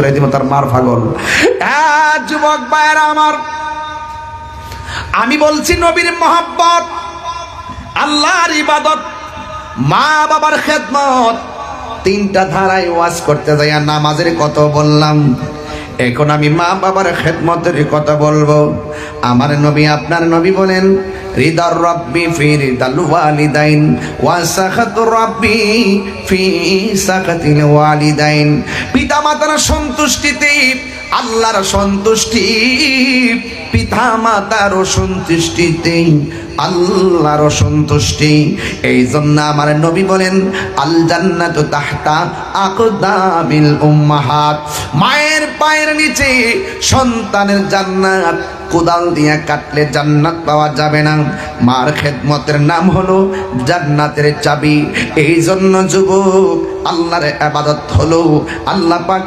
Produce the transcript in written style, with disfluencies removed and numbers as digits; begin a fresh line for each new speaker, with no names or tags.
করে দিব তার মার পাগল। যুবক ভাইরা আমার, আমি বলছি নবীর মহব্বত, আল্লাহর ইবাদত, মা বাবার খেদমত, তিনটা ধারায় ওয়াজ করতে যাই। নামাজের কথা বললাম, এখন আমি মা বাবার খেদমতের কথা বলবো। আমার নবী, আপনার নবী বলেন, রিদার রাব্বি ফি রিদাল ওয়ালিদাইন ওয়া সাখাতুর রাব্বি ফি সাখাতিল ওয়ালিদাইন। পিতা মাতার সন্তুষ্টিতে আল্লাহর সন্তুষ্টি, পিতা মাতার সন্তুষ্টিতে আল্লাহর সন্তুষ্টি। এই জন্য আমার নবী বলেন, আল জান্নাতু তাহতা আকদামিল উম্মাহাত। মায়ের পায়ের নিচে সন্তানের জান্নাত, কোদাল দিয়ে কাটলে জান্নাত পাওয়া যাবে না। মার খেদমতের নাম হলো জান্নাতের চাবি। এই জন্য যুবক, আল্লাহর ইবাদত হলো আল্লাহ পাক